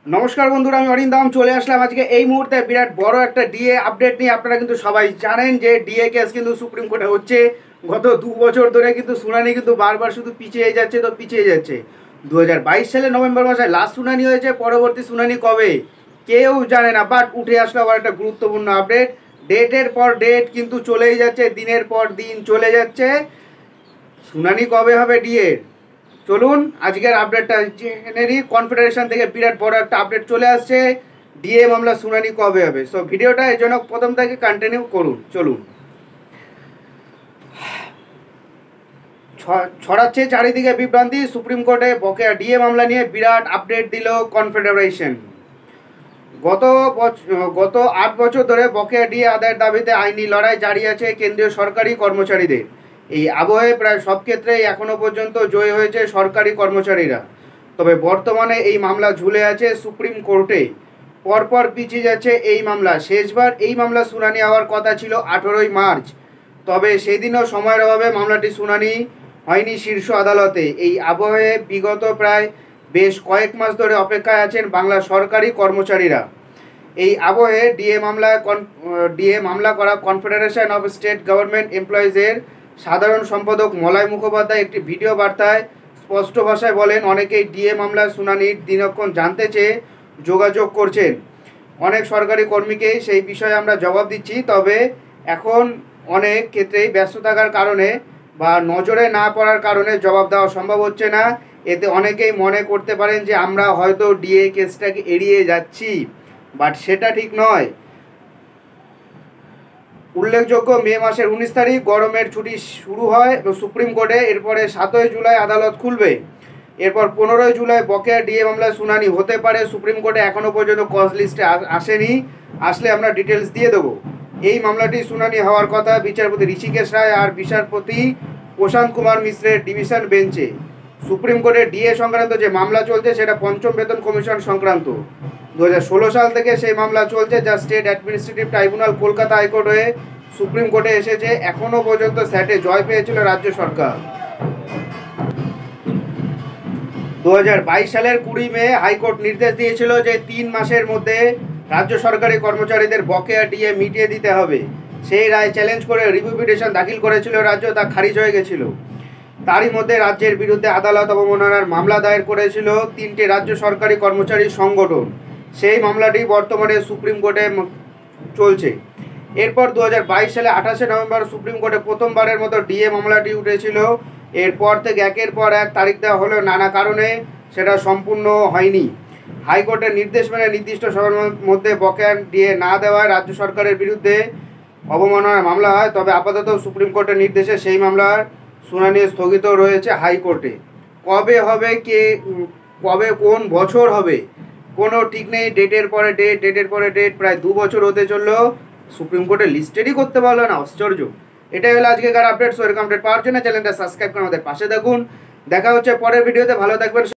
নমস্কার বন্ধুরা, আমি অরিন্দম চলে আসলাম আজকে এই মুহূর্তে বিরাট বড় একটা ডিএ আপডেট নিয়ে। আপনারা কিন্তু সবাই জানেন যে ডিএ কেস কিন্তু সুপ্রিম কোর্টে হচ্ছে। গত 2 বছর ধরে কিন্তু শুনানি কিন্তু বারবার শুধু পিছিয়ে যাচ্ছে তো পিছিয়ে যাচ্ছে। 2022 সালে নভেম্বর মাসে লাস্ট শুনানি হয়েছে, পরবর্তী শুনানি কবে কেউ জানে না। বাট উঠে আসলো আবার একটা গুরুত্বপূর্ণ আপডেট। ডেটের পর ডেট কিন্তু চলেই যাচ্ছে, দিনের পর দিন চলে যাচ্ছে। শুনানি কবে হবে ডিএ? চলুন আজকের আপডেটটা জেনে নিই। কনফেডারেশন থেকে বিরাট বড় একটা আপডেট চলে আসছে, ডিএ মামলা শুনানি কবে হবে। সো ভিডিওটা এই জন্য প্রথম থেকে কন্টিনিউ করুন। চলুন। ছড়াচ্ছে চারিদিকে বিভ্রান্তি, সুপ্রিম কোর্টে বকেয়া ডিএ মামলা নিয়ে বিরাট আপডেট দিল কনফেডারেশন। গত গত 8 বছর ধরে বকেয়া ডিএ আদায়ের দাবিতে আইনি লড়াই জারি আছে কেন্দ্রীয় সরকারি কর্মচারীদের। এই আবহে প্রায় সব ক্ষেত্রেই এখনও পর্যন্ত জয়ী হয়েছে সরকারি কর্মচারীরা। তবে বর্তমানে এই মামলা ঝুলে আছে সুপ্রিম কোর্টে। পরপর পিছিয়ে যাচ্ছে এই মামলা। শেষবার এই মামলা শুনানি হওয়ার কথা ছিল 18ই মার্চ, তবে সেদিনও সময়ের অভাবে মামলাটি শুনানি হয়নি শীর্ষ আদালতে। এই আবহে বিগত প্রায় বেশ কয়েক মাস ধরে অপেক্ষায় আছেন বাংলার সরকারি কর্মচারীরা। এই আবহে ডিএ মামলা করা কনফেডারেশন অফ স্টেট গভর্নমেন্ট এমপ্লয়িজের সাধারণ সম্পাদক মলয় মুখোপাধ্যায় একটি ভিডিও বার্তায় স্পষ্ট ভাষায় বলেন, অনেকেই ডিএ মামলার শুনানির দিনক্ষণ জানতে চেয়ে যোগাযোগ করছেন। অনেক সরকারি কর্মীকেই সেই বিষয়ে আমরা জবাব দিচ্ছি, তবে এখন অনেক ক্ষেত্রেই ব্যস্ত থাকার কারণে বা নজরে না পড়ার কারণে জবাব দেওয়া সম্ভব হচ্ছে না। এতে অনেকেই মনে করতে পারেন যে আমরা হয়তো ডিএ কেসটাকে এড়িয়ে যাচ্ছি, বাট সেটা ঠিক নয়। উল্লেখযোগ্য, মে মাসের 19 তারিখ গরমের ছুটি শুরু হয় সুপ্রিম কোর্টে। এরপরে 7ই জুলাই আদালত খুলবে। এরপর 15ই জুলাই বকেয়া ডিএ মামলায় শুনানি হতে পারে সুপ্রিম কোর্টে। এখনও পর্যন্ত কজ লিস্টে আসেনি, আসলে আমরা ডিটেলস দিয়ে দেবো। এই মামলাটি শুনানি হওয়ার কথা বিচারপতি ঋষিকেশ রায় আর বিচারপতি প্রশান্ত কুমার মিশ্রের ডিভিশন বেঞ্চে। সুপ্রিম কোর্টে ডিএ সংক্রান্ত যে মামলা চলছে সেটা পঞ্চম বেতন কমিশন সংক্রান্ত। 2016 সাল থেকে সেই মামলা চলছে, যা state administrative tribunal Kolkata high court হয়ে সুপ্রিম কোর্টে এসেছে। এখনও পর্যন্ত স্যাটে জয় পেয়েছিল রাজ্য সরকার। 2022 সালের 20 মে হাইকোর্ট নির্দেশ দিয়েছিল যে 3 মাসের মধ্যে রাজ্য সরকারি কর্মচারীদের বকেয়া ডিএ মিটিয়ে দিতে হবে। সেই রায় চ্যালেঞ্জ করে রিভিউ পিটিশন দাখিল করেছিল রাজ্য, তা খারিজ হয়ে গেছিল। তারই মধ্যে রাজ্যের বিরুদ্ধে আদালত অবমাননার মামলা দায়ের করেছিল 3টে রাজ্য সরকারি কর্মচারী সংগঠন। সেই মামলাটি বর্তমানে সুপ্রিম কোর্টে চলছে। এরপর 2022 সালে 28শে নভেম্বর সুপ্রিম কোর্টে প্রথমবারের মতো ডিএ মামলাটি উঠেছিল। এরপর থেকে একের পর এক তারিখ দেওয়া হলেও নানা কারণে সেটা সম্পূর্ণ হয়নি। হাইকোর্টের নির্দেশ মেনে নির্দিষ্ট সময়ের মধ্যে বকেয়া ডিএ না দেওয়ায় রাজ্য সরকারের বিরুদ্ধে অবমাননার মামলা হয়। তবে আপাতত সুপ্রিম কোর্টের নির্দেশে সেই মামলার শুনানি স্থগিত রয়েছে হাইকোর্টে। কবে হবে, কবে কোন বছর হবে কোনো ঠিক নেই। ডেটের পরে ডেট, প্রায় 2 বছর হতে চললো, সুপ্রিম কোর্টে লিস্টেরই করতে পারলো না। আশ্চর্য। এটাই হলো আজকের আপডেট। সো এরকম আপডেট পাওয়ার জন্য চ্যানেলটা সাবস্ক্রাইব করে আমাদের পাশে থাকুন। দেখা হচ্ছে পরের ভিডিওতে। ভালো থাকবেন।